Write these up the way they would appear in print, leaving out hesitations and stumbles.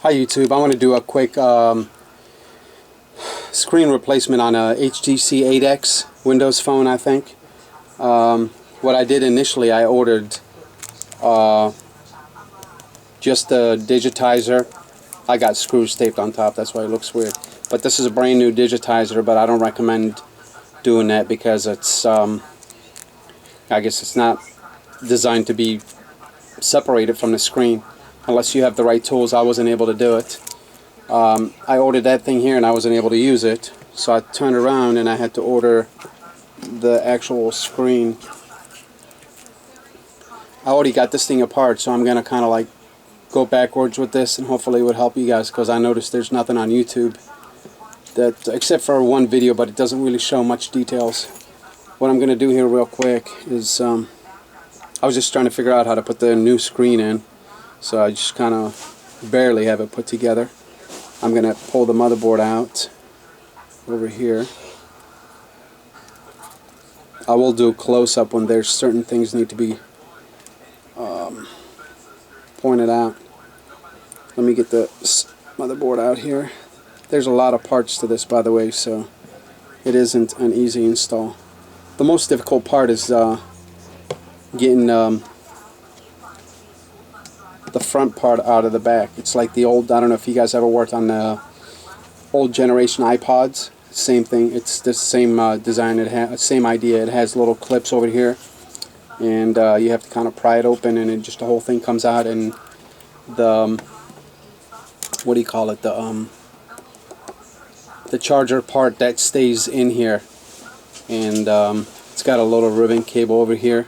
Hi YouTube, I want to do a quick screen replacement on a HTC 8X Windows phone, I think. What I did initially, I ordered just the digitizer. I got screws taped on top, that's why it looks weird. But this is a brand new digitizer, but I don't recommend doing that because it's, I guess it's not designed to be separated from the screen. Unless you have the right tools, I wasn't able to do it. I ordered that thing here and I wasn't able to use it, so I turned around and I had to order the actual screen. I already got this thing apart, so I'm gonna kind of like go backwards with this, and hopefully it would help you guys, because I noticed there's nothing on YouTube that, except for one video, but it doesn't really show much details. What I'm gonna do here real quick is I was just trying to figure out how to put the new screen in, so I just kind of barely have it put together. I'm gonna pull the motherboard out over here. I will do a close-up when there's certain things need to be pointed out. Let me get the motherboard out here. There's a lot of parts to this, by the way, so it isn't an easy install. The most difficult part is getting the front part out of the back. It's like the old, I don't know if you guys ever worked on the old generation iPods. Same thing. It's the same design. It has same idea. It has little clips over here, and you have to kind of pry it open, and it just the whole thing comes out. And the what do you call it? The charger part that stays in here, and it's got a little ribbon cable over here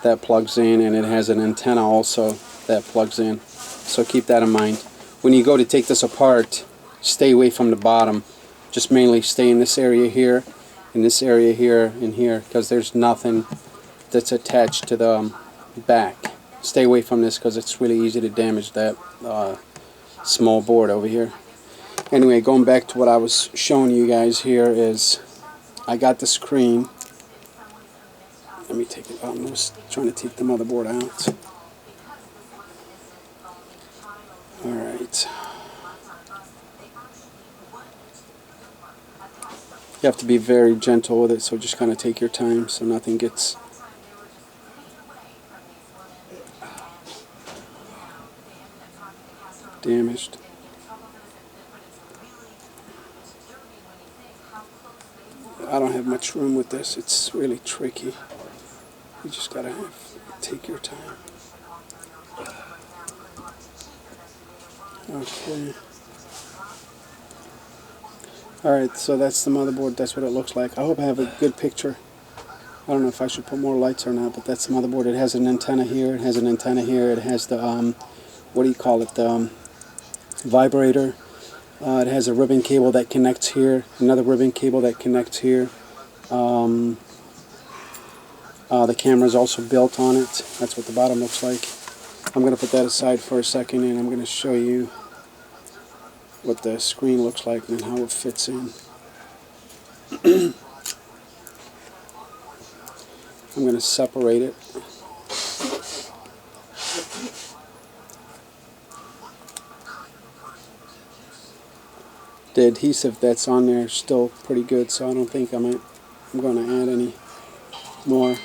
that plugs in, and it has an antenna also that plugs in. So keep that in mind. When you go to take this apart, stay away from the bottom. Just mainly stay in this area here, in this area here, and here, because there's nothing that's attached to the back. Stay away from this because it's really easy to damage that small board over here. Anyway, going back to what I was showing you guys here is I got the screen. Let me take it out. I'm just trying to take the motherboard out. Alright. You have to be very gentle with it, so just kind of take your time so nothing gets damaged. I don't have much room with this. It's really tricky. You just gotta take your time. Okay. Alright, so that's the motherboard. That's what it looks like. I hope I have a good picture. I don't know if I should put more lights or not, but that's the motherboard. It has an antenna here. It has an antenna here. It has the what do you call it? The vibrator. It has a ribbon cable that connects here, another ribbon cable that connects here. The camera is also built on it. That's what the bottom looks like. I'm going to put that aside for a second, and I'm going to show you what the screen looks like and how it fits in. I'm going to separate it. The adhesive that's on there is still pretty good, so I don't think I'm going to add any more.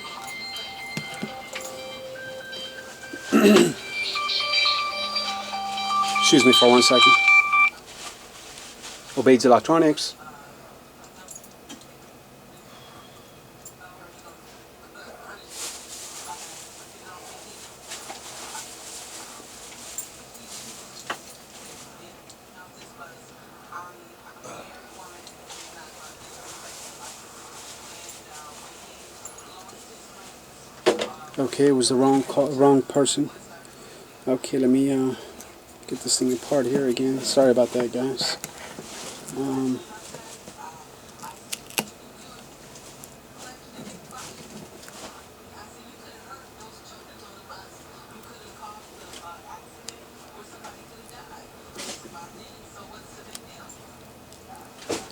Excuse me for 1 second. Obeys Electronics. Okay, it was the wrong person. Okay, let me get this thing apart here again. Sorry about that, guys.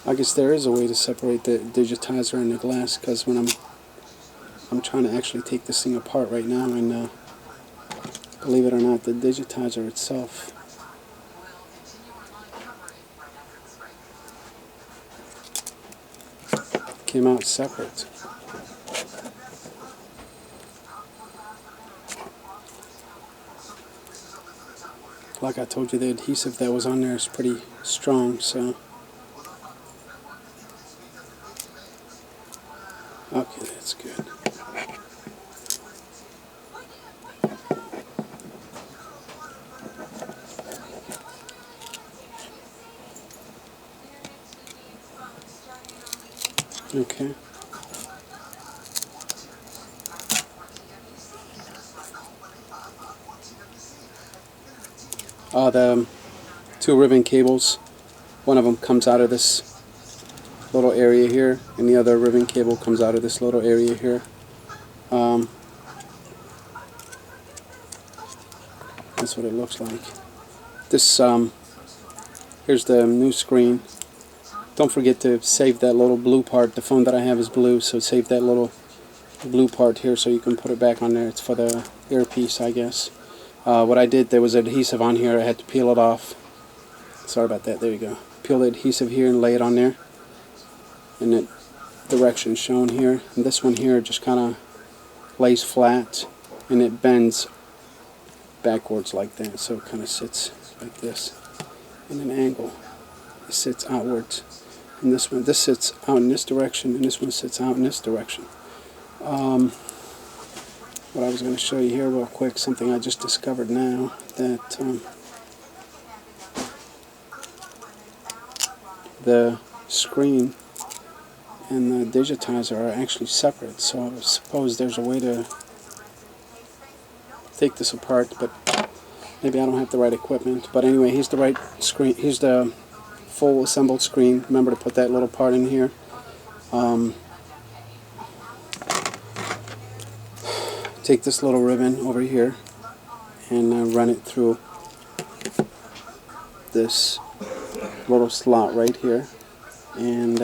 I guess there is a way to separate the digitizer and the glass, because when I'm trying to actually take this thing apart right now, and believe it or not, the digitizer itself came out separate. Like I told you, the adhesive that was on there is pretty strong, so okay, that's good. Okay. The two ribbon cables, one of them comes out of this little area here, and the other ribbon cable comes out of this little area here. That's what it looks like. This here's the new screen. Don't forget to save that little blue part. The phone that I have is blue, so save that little blue part here so you can put it back on there. It's for the earpiece, I guess. What I did, there was adhesive on here. I had to peel it off. Sorry about that. There you go. Peel the adhesive here and lay it on there. And the direction shown here. And this one here just kind of lays flat, and it bends backwards like that. So it kind of sits like this in an angle. It sits outwards. And this one, this sits out in this direction, and this one sits out in this direction. What I was going to show you here real quick, something I just discovered now, that the screen and the digitizer are actually separate, so I suppose there's a way to take this apart, but maybe I don't have the right equipment. But anyway, here's the right screen. Here's the full assembled screen. Remember to put that little part in here. Take this little ribbon over here and run it through this little slot right here, and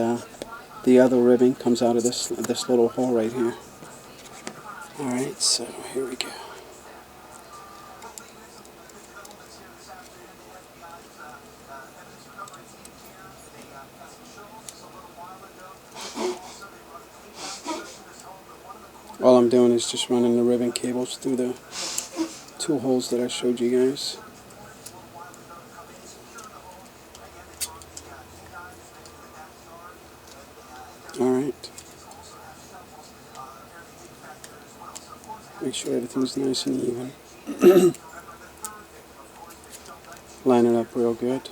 the other ribbon comes out of this little hole right here. Alright, so here we go. All I'm doing is just running the ribbon cables through the two holes that I showed you guys. Alright. Make sure everything's nice and even. Line it up real good.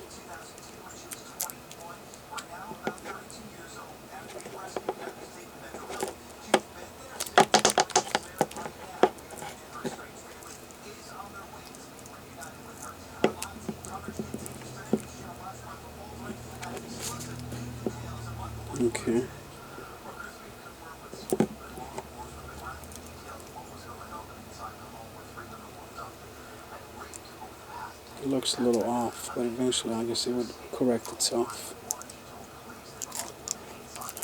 Okay. It looks a little off, but eventually I guess it would correct itself.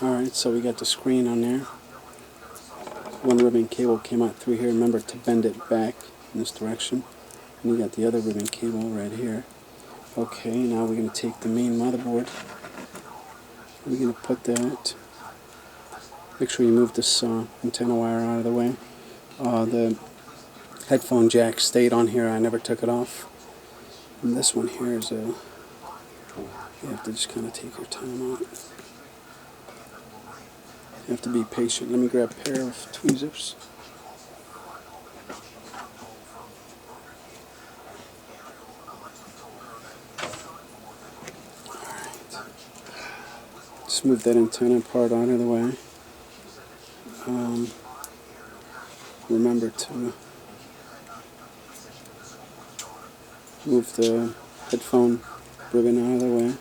Alright, so we got the screen on there. One ribbon cable came out through here. Remember to bend it back in this direction. And you got the other ribbon cable right here. Okay, now we're going to take the main motherboard. We're going to put that. Make sure you move this antenna wire out of the way. The headphone jack stayed on here. I never took it off. And this one here is a... You have to just kind of take your time on it. You have to be patient. Let me grab a pair of tweezers. Alright. Just move that antenna part out of the way. Remember to move the headphone ribbon out of the way.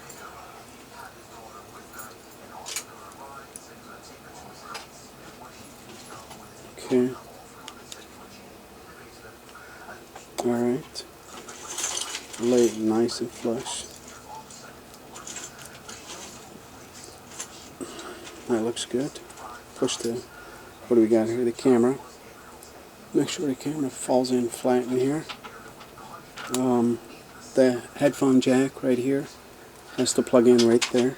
Okay. Alright. Lay it nice and flush. That looks good. Push the, what do we got here? The camera. Make sure the camera falls in flat in here. The headphone jack right here has to plug in right there.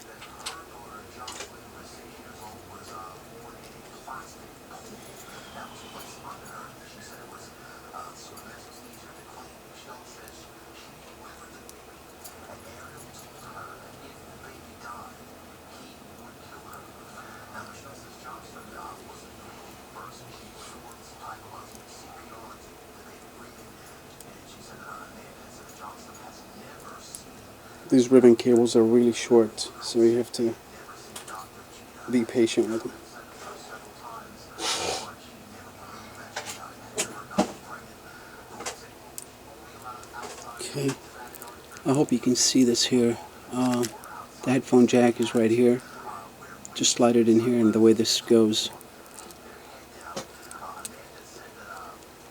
These ribbon cables are really short, so you have to be patient with them. Okay, I hope you can see this here. The headphone jack is right here. Just slide it in here, and the way this goes,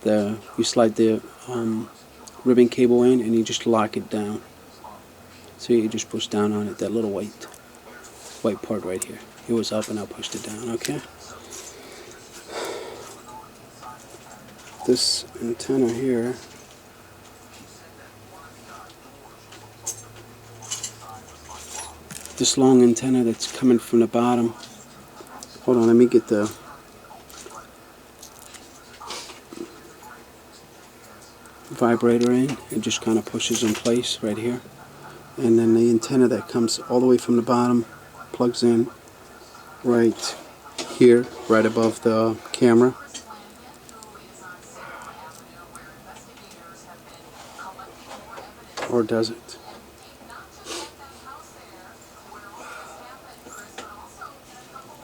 you slide the ribbon cable in, and you just lock it down. So you just push down on it, that little white part right here. It was up and I pushed it down, okay? This antenna here, this long antenna that's coming from the bottom. Hold on, let me get the vibrator in. It just kind of pushes in place right here. And then the antenna that comes all the way from the bottom plugs in right here, right above the camera. Or does it?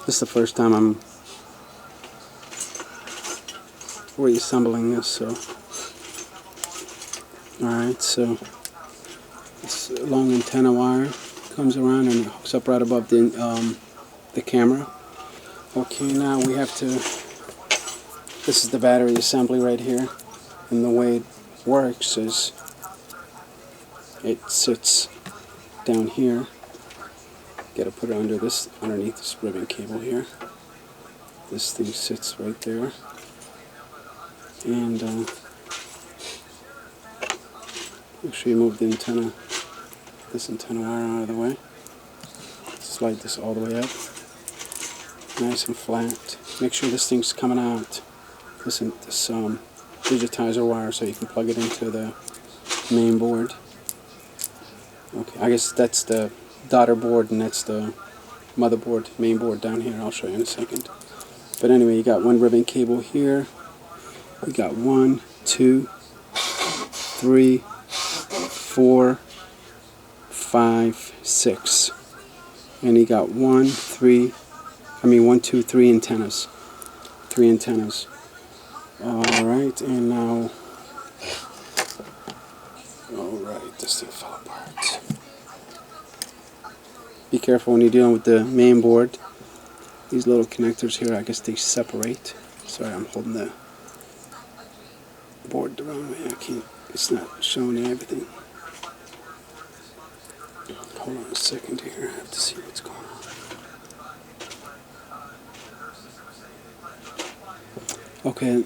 This is the first time I'm reassembling this, so alright, so this long antenna wire comes around and it hooks up right above the camera. Okay, now we have to, this is the battery assembly right here, and the way it works is it sits down here. Got to put it underneath this ribbon cable here. This thing sits right there, and make sure you move the antenna, this antenna wire out of the way. Slide this all the way up, nice and flat. Make sure this thing's coming out. This digitizer wire, so you can plug it into the main board. Okay, I guess that's the daughter board and that's the motherboard, main board down here. I'll show you in a second. But anyway, you got one ribbon cable here. We got 1, 2, 3, 4, 5, 6. And you got 1, 2, 3 antennas. 3 antennas. Alright, and now, alright, this thing fell apart. Be careful when you're dealing with the main board. These little connectors here, I guess they separate. Sorry, I'm holding the board the wrong way. I can't, it's not showing you everything. Hold on a second here, I have to see what's going on. Okay,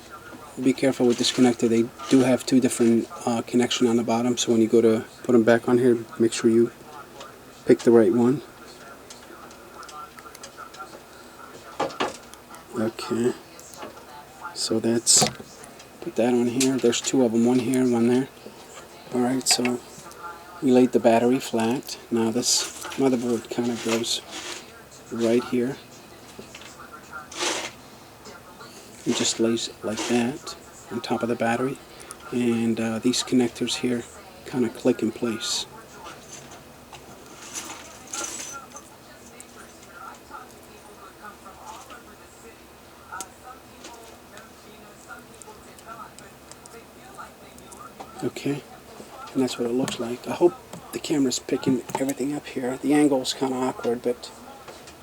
be careful with this connector. They do have 2 different connections on the bottom, so when you go to put them back on here, make sure you pick the right one. Okay, so that's, put that on here. There's 2 of them, one here and one there. Alright, so we laid the battery flat. Now this motherboard kind of goes right here. It just lays like that on top of the battery, and these connectors here kind of click in place. Okay, and that's what it looks like. I hope the camera's picking everything up here. The angle's kind of awkward, but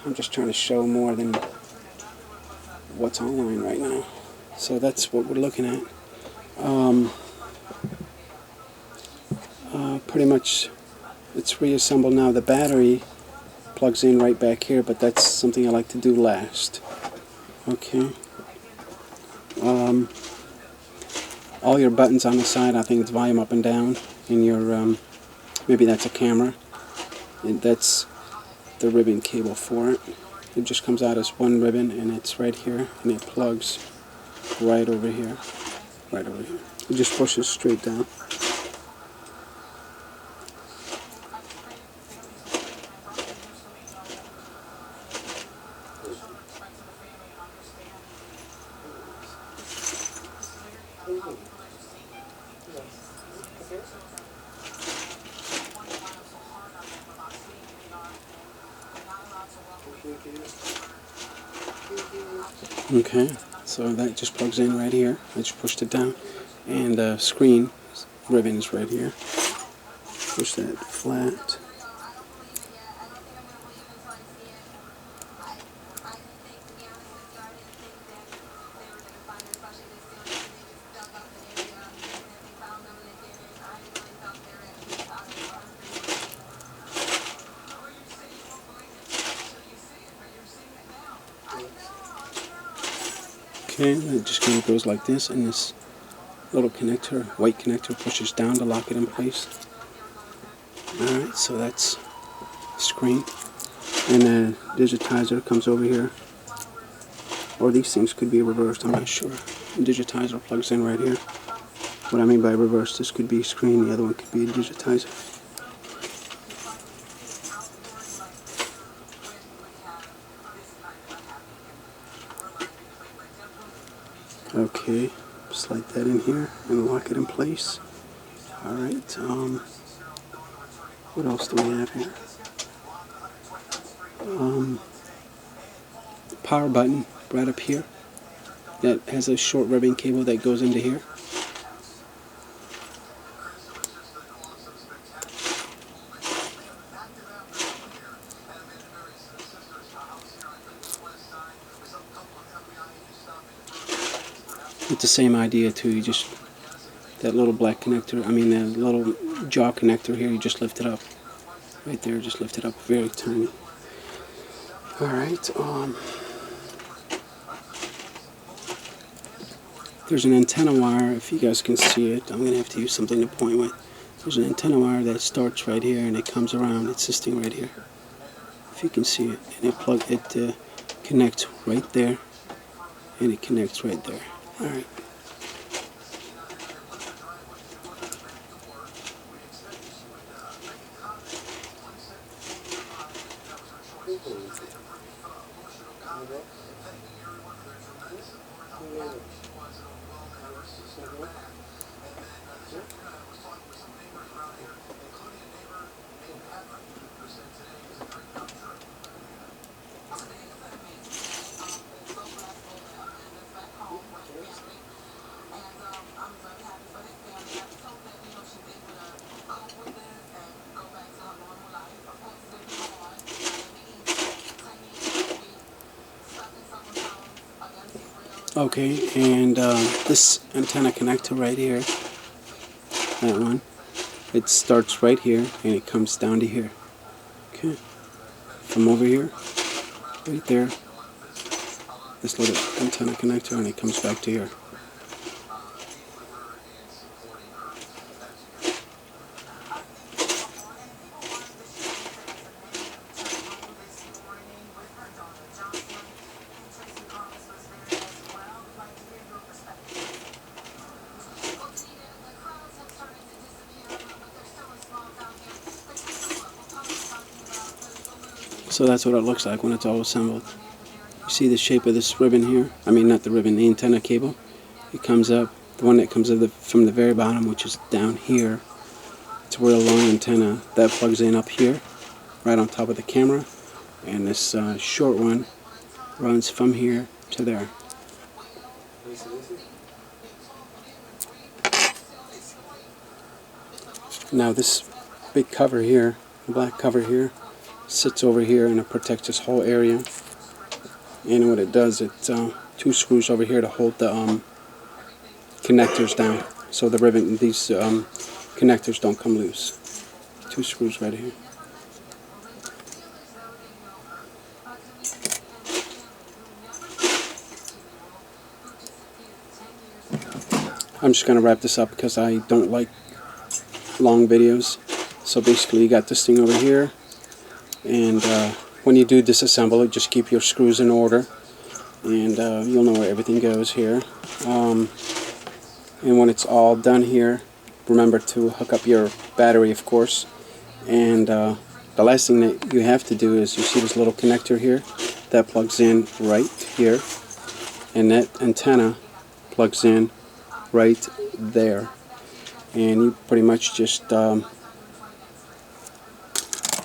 I'm just trying to show more than what's online right now. So that's what we're looking at. Pretty much it's reassembled now. The battery plugs in right back here, but that's something I like to do last. Okay. All your buttons on the side, I think it's volume up and down, and your maybe that's a camera, and that's the ribbon cable for it. It just comes out as one ribbon, and it's right here, and it plugs right over here, right over here. It just pushes straight down. Okay, so that just plugs in right here. I just pushed it down, and the screen ribbon is right here. Push that flat. Okay, it just kind of goes like this, and this little connector, white connector, pushes down to lock it in place. Alright, so that's the screen. And the digitizer comes over here. Or these things could be reversed, I'm not sure. The digitizer plugs in right here. What I mean by reversed, this could be screen, the other one could be a digitizer. Okay, slide that in here and lock it in place. Alright, what else do we have here? Power button right up here. That has a short ribbon cable that goes into here. It's the same idea too, you just, that little black connector, that little jaw connector here, you just lift it up. Right there, just lift it up, very tiny. Alright, there's an antenna wire, if you guys can see it. I'm going to have to use something to point with. There's an antenna wire that starts right here and it comes around, it's sitting right here. If you can see it. And it connects right there, and it connects right there. Alright. Okay, and this antenna connector right here, that one, it starts right here and it comes down to here. Okay, from over here, right there, this little antenna connector, and it comes back to here. So that's what it looks like when it's all assembled. You see the shape of this ribbon here? Not the ribbon, the antenna cable. It comes up, the one that comes from the very bottom, which is down here. It's a real long antenna. That plugs in up here, right on top of the camera. And this short one runs from here to there. Now this big cover here, the black cover here, sits over here and it protects this whole area. And what it does, it's two screws over here to hold the connectors down, so the ribbon, these connectors don't come loose. Two screws right here. I'm just going to wrap this up because I don't like long videos. So basically you got this thing over here, and when you do disassemble it, just keep your screws in order, and you'll know where everything goes here. And when it's all done here, remember to hook up your battery, of course. And the last thing that you have to do is, you see this little connector here? That plugs in right here, and that antenna plugs in right there. And you pretty much just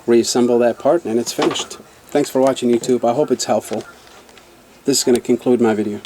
reassemble that part and it's finished. Thanks for watching, YouTube. I hope it's helpful. this is going to conclude my video.